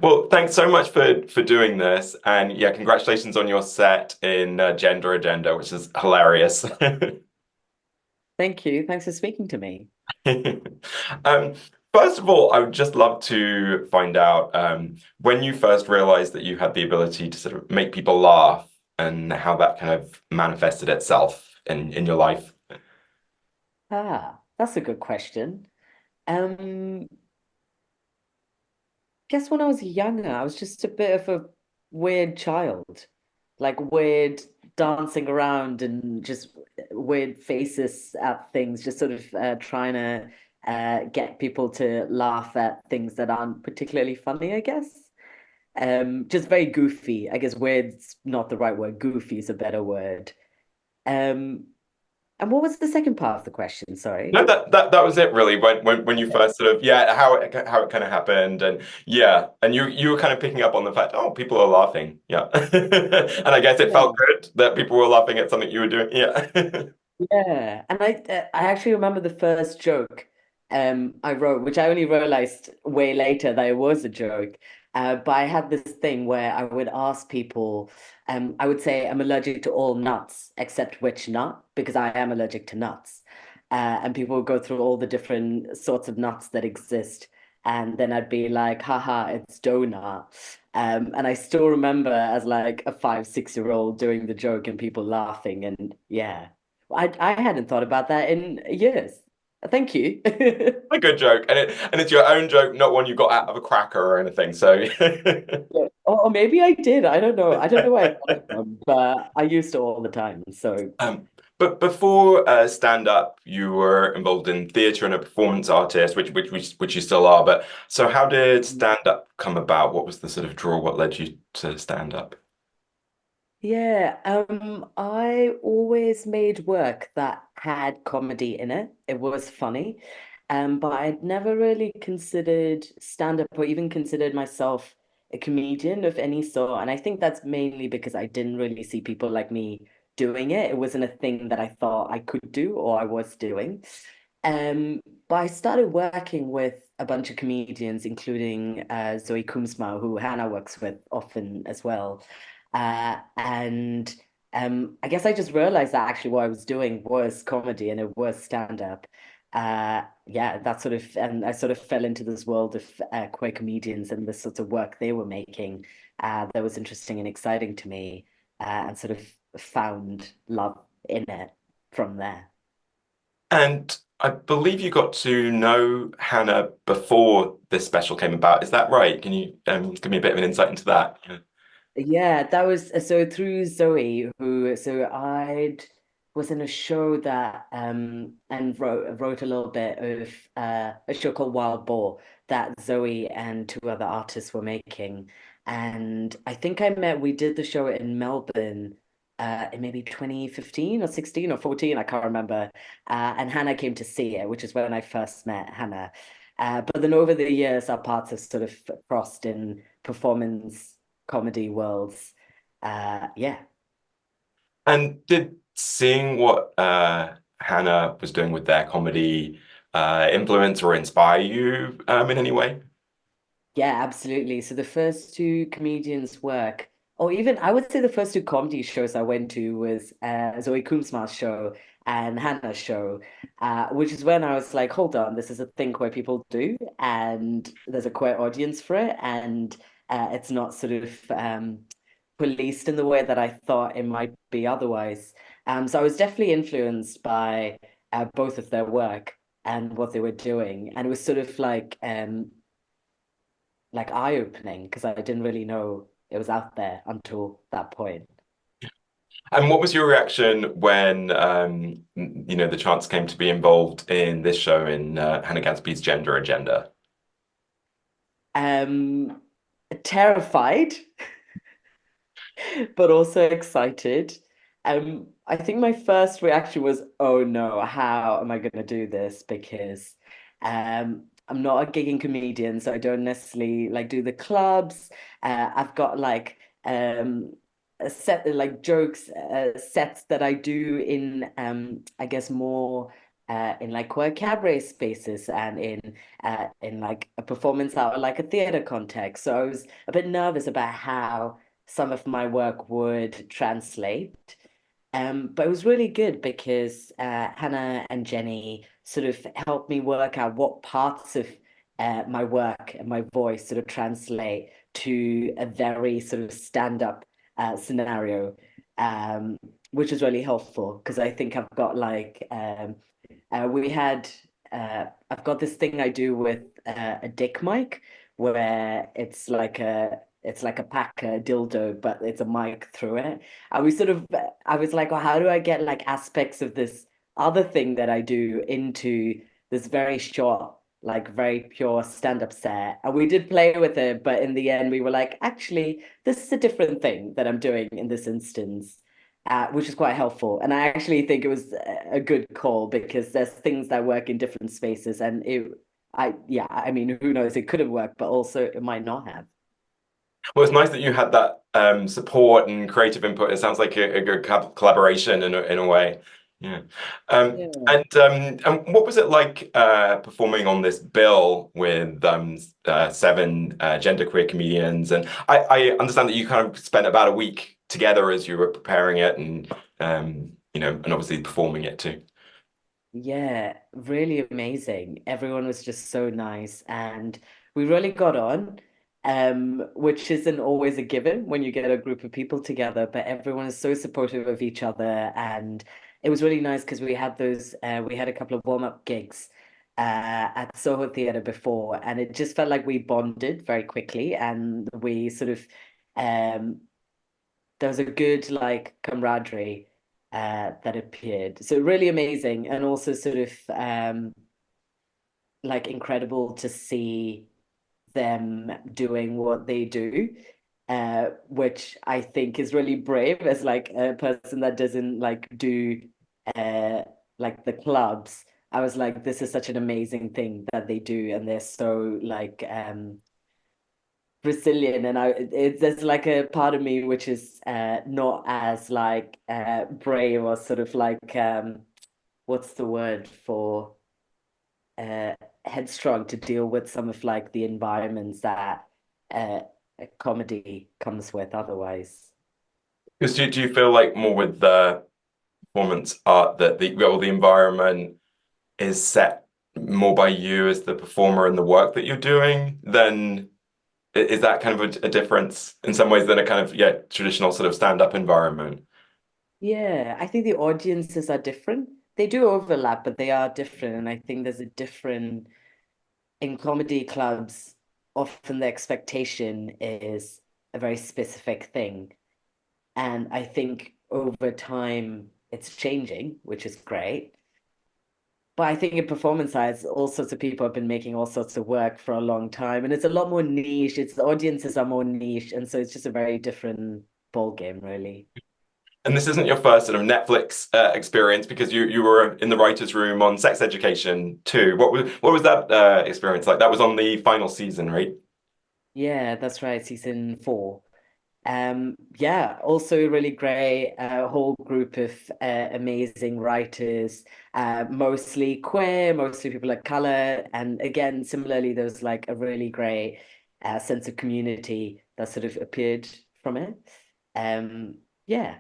Well, thanks so much for doing this, and yeah, congratulations on your set in Gender Agenda, which is hilarious. Thank you. Thanks for speaking to me. Um, First of all, I would just love to find out when you first realized that you had the ability to sort of make people laugh and how that kind of manifested itself in your life. That's a good question. Um, guess when I was younger, I was just a bit of a weird child, like weird dancing around and just weird faces at things, just sort of trying to get people to laugh at things that aren't particularly funny, I guess. Just very goofy. I guess weird's not the right word. Goofy is a better word. Um, and what was the second part of the question? Sorry. No, that was it really. When you first sort of how it kind of happened and yeah, and you were kind of picking up on the fact, oh, people are laughing. Yeah. And I guess it felt Yeah. good that people were laughing at something you were doing. Yeah. Yeah, and I actually remember the first joke I wrote, which I only realized way later that it was a joke. But I had this thing where I would ask people, I would say I'm allergic to all nuts except which nut, because I am allergic to nuts. And people would go through all the different sorts of nuts that exist. And then I'd be like, haha, it's donut. And I still remember as like a 5, 6 year old doing the joke and people laughing. And yeah. I hadn't thought about that in years. Thank you. A good joke. And it's your own joke, not one you got out of a cracker or anything. So Yeah. Or maybe I did. I don't know. I don't know where I got it from, but I used it all the time. So um but before stand up, you were involved in theatre and a performance artist, which you still are. But so how did stand up come about? What was the sort of draw? What led you to stand up? yeah, I always made work that had comedy in it. It was funny. But I'd never really considered stand-up or even considered myself a comedian of any sort. And I think that's mainly because I didn't really see people like me doing it. It wasn't a thing that I thought I could do or I was doing. Um, but I started working with a bunch of comedians, including Zoe Coombs, who Hannah works with often as well. And I guess I just realized that actually what I was doing was comedy and it was stand-up. Yeah, that sort of, and I sort of fell into this world of queer comedians and the sort of work they were making that was interesting and exciting to me, and sort of found love in it from there. And I believe you got to know Hannah before this special came about. Is that right? Can you give me a bit of an insight into that? Yeah. Yeah, that was so through Zoe, who so I'd was in a show that and wrote a little bit of a show called Wild Boar that Zoe and two other artists were making. And I think I met we did the show in Melbourne in maybe 2015 or 16 or 14, I can't remember. And Hannah came to see it, which is when I first met Hannah. But then over the years our paths have sort of crossed in performance comedy worlds. Yeah. And did seeing what Hannah was doing with their comedy influence or inspire you in any way? Yeah, absolutely. So the first two comedians' work, or even I would say the first two comedy shows I went to was Zoe Koomsma's show and Hannah's show, which is when I was like, hold on, this is a thing where people do, and there's a queer audience for it, and it's not sort of policed in the way that I thought it might be otherwise. So I was definitely influenced by both of their work and what they were doing, and it was sort of like eye-opening because I didn't really know it was out there until that point. And what was your reaction when the chance came to be involved in this show in Hannah Gadsby's Gender Agenda? Um, Terrified, but also excited. I think my first reaction was, "Oh no, how am I going to do this?" Because I'm not a gigging comedian, so I don't necessarily like do the clubs. I've got like a set like jokes sets that I do in I guess more in like queer cabaret spaces and in like a performance art or like a theater context. So I was a bit nervous about how some of my work would translate. But it was really good because Hannah and Jenny sort of helped me work out what parts of my work and my voice sort of translate to a very sort of stand-up scenario, um, which is really helpful because I think I've got like we had I've got this thing I do with a dick mic where it's like a packer dildo, but it's a mic through it. And we sort of I was like, well, how do I get like aspects of this other thing that I do into this very short, like very pure stand-up set? And we did play with it, but in the end we were like, actually, this is a different thing that I'm doing in this instance which is quite helpful. And I actually think it was a good call because there's things that work in different spaces, and yeah, I mean, who knows? It could have worked, but also it might not have. Well, it's nice that you had that support and creative input. It sounds like a good collaboration in a way. Yeah. Yeah. And what was it like performing on this bill with seven genderqueer comedians? And I understand that you kind of spent about a week together as you were preparing it and and obviously performing it too. Yeah, really amazing. Everyone was just so nice and we really got on, which isn't always a given when you get a group of people together, but everyone is so supportive of each other and it was really nice because we had a couple of warm-up gigs at Soho Theatre before and it just felt like we bonded very quickly and we sort of um there was a good like camaraderie that appeared. So really amazing and also sort of like incredible to see them doing what they do, which I think is really brave as like a person that doesn't like do uh like the clubs. I was like, this is such an amazing thing that they do, and they're so like Brazilian and there's like a part of me which is not as like brave or sort of like what's the word for uh headstrong to deal with some of like the environments that uh a comedy comes with otherwise. Because do you feel like more with the performance art that the environment is set more by you as the performer and the work that you're doing, then is that kind of a difference in some ways than a kind of traditional sort of stand-up environment? Yeah, I think the audiences are different. They do overlap, but they are different. And I think there's a different in comedy clubs, often the expectation is a very specific thing. And I think over time it's changing, which is great. But I think in performance sides, all sorts of people have been making all sorts of work for a long time. And it's a lot more niche. It's the audiences are more niche. And so it's just a very different ball game, really. And this isn't your first sort of Netflix experience because you were in the writers' room on Sex Education too. What was that experience like? That was on the final season, right? Yeah, that's right. Season 4. Yeah, also really great, a whole group of amazing writers, mostly queer, mostly people of color, and again, similarly, there was like a really great sense of community that sort of appeared from it. Yeah,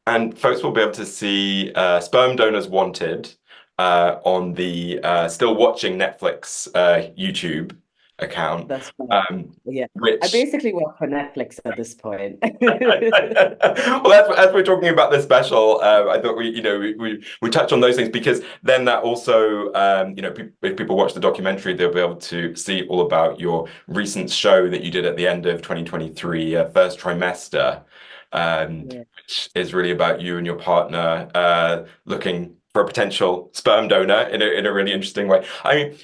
And folks will be able to see Sperm Donors Wanted on the Still Watching Netflix YouTube account, that's fun. um, Yeah, I which basically work for Netflix at this point. well, as we're talking about this special, I thought we touch on those things because then that also, if people watch the documentary, they'll be able to see all about your recent show that you did at the end of 2023, first trimester, Yeah. which is really about you and your partner looking for a potential sperm donor in a really interesting way. I mean,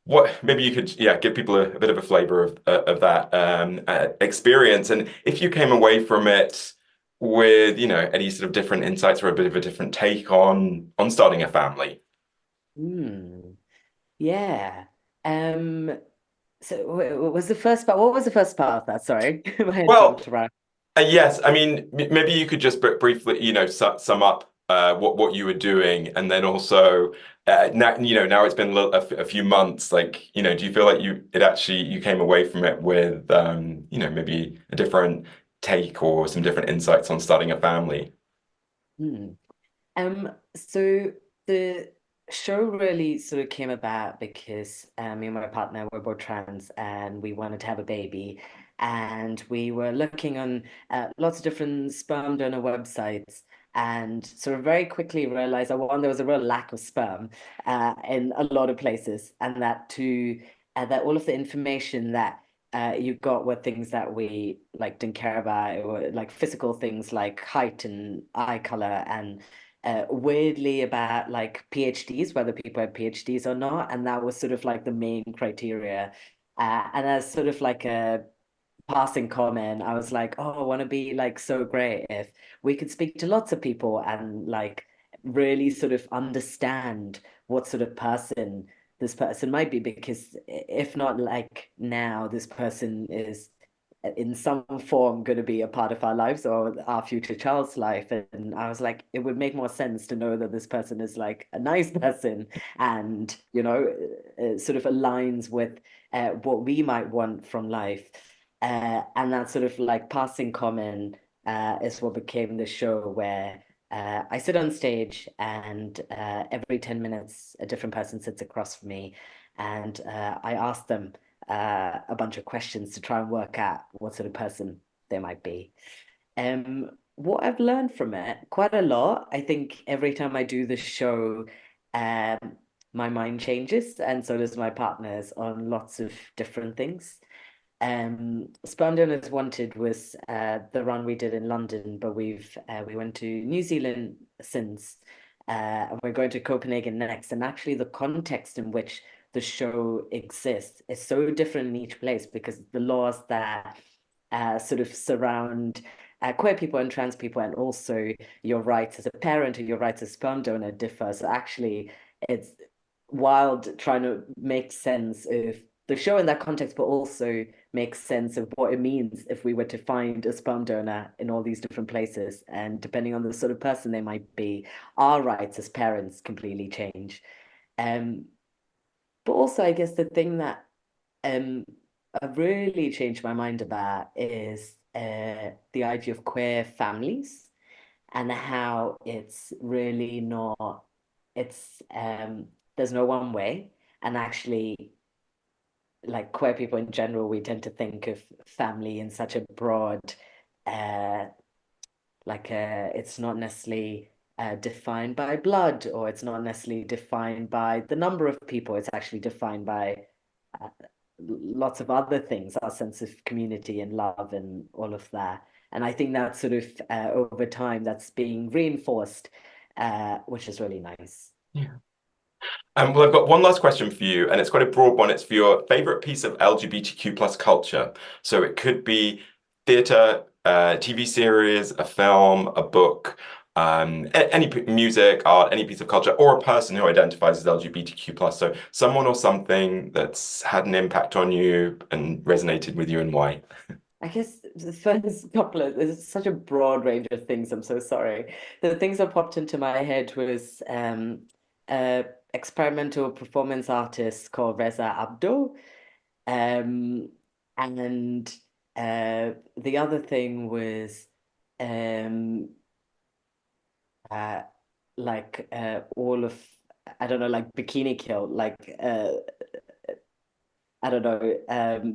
what maybe you could give people a bit of a flavor of that experience, and if you came away from it with any sort of different insights or a bit of a different take on starting a family. Hmm. Yeah. Um, so what was the first part? What was the first part of that? Sorry, my head Well, jumped around. yes, I mean maybe you could just briefly sum up what you were doing, and then also now now it's been a few months. Like, do you feel like you came away from it with maybe a different take or some different insights on starting a family? Hmm. So the show really sort of came about because me and my partner were both trans and we wanted to have a baby. And we were looking on lots of different sperm donor websites and sort of very quickly realized that one, there was a real lack of sperm in a lot of places, and that two, that all of the information that you got were things that we like didn't care about, or like physical things like height and eye color, and weirdly about like PhDs, whether people had PhDs or not, and that was sort of like the main criteria. And as sort of like a passing comment, I was like, oh, I want to be like so great if we could speak to lots of people and like really sort of understand what sort of person this person might be, because if not like now, this person is in some form going to be a part of our lives or our future child's life. And I was like, it would make more sense to know that this person is like a nice person and, sort of aligns with what we might want from life. And that sort of like passing comment is what became the show where I sit on stage and every 10 minutes, a different person sits across from me. And I ask them a bunch of questions to try and work out what sort of person they might be. What I've learned from it, quite a lot. I think every time I do the show, um, my mind changes, and so does my partner's on lots of different things. Sperm Donors Wanted was the run we did in London, but we went to New Zealand since, and we're going to Copenhagen next. And actually, the context in which the show exists is so different in each place because the laws that sort of surround queer people and trans people, and also your rights as a parent or your rights as a sperm donor differ. So actually, it's wild trying to make sense of the show in that context, but also make sense of what it means if we were to find a sperm donor in all these different places. And depending on the sort of person they might be, our rights as parents completely change. Um, but also, I guess the thing that um I've really changed my mind about is the idea of queer families and how it's really not, it's there's no one way. And actually, like queer people in general, we tend to think of family in such a broad, uh, it's not necessarily defined by blood, or it's not necessarily defined by the number of people. It's actually defined by uh, lots of other things, our sense of community and love and all of that. And I think that sort of over time, that's being reinforced, which is really nice. Yeah. Well, I've got one last question for you, and it's quite a broad one. It's for your favorite piece of LGBTQ plus culture. So it could be theatre, TV series, a film, a book, music, art, any piece of culture, or a person who identifies as LGBTQ plus. So someone or something that's had an impact on you and resonated with you, and why. I guess the first couple of, there's such a broad range of things. I'm so sorry. The things that popped into my head was a experimental performance artist called Reza Abdo. Um, and the other thing was um uh all of, I don't know, like Bikini Kill, like I don't know,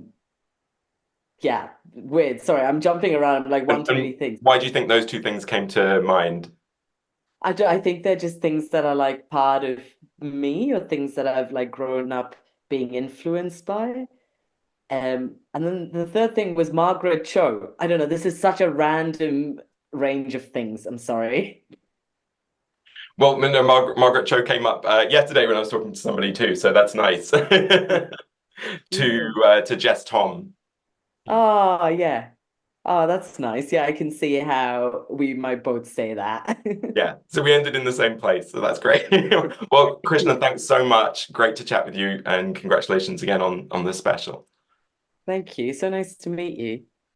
yeah, weird. Sorry, I'm jumping around. I'm like one too And many things. why do you think those two things came to mind? I think they're just things that are like part of me, or things that I've like grown up being influenced by. And then the third thing was Margaret Cho. I don't know. This is such a random range of things. I'm sorry. Well, no, Margaret Cho came up yesterday when I was talking to somebody too, so that's nice. To Yeah. to Jes Tom. Oh, yeah. Oh, that's nice. Yeah, I can see how we might both say that. Yeah, so we ended in the same place, so that's great. Well, Krishna, Yeah. thanks so much. Great to chat with you, and congratulations again on this special. Thank you. So nice to meet you.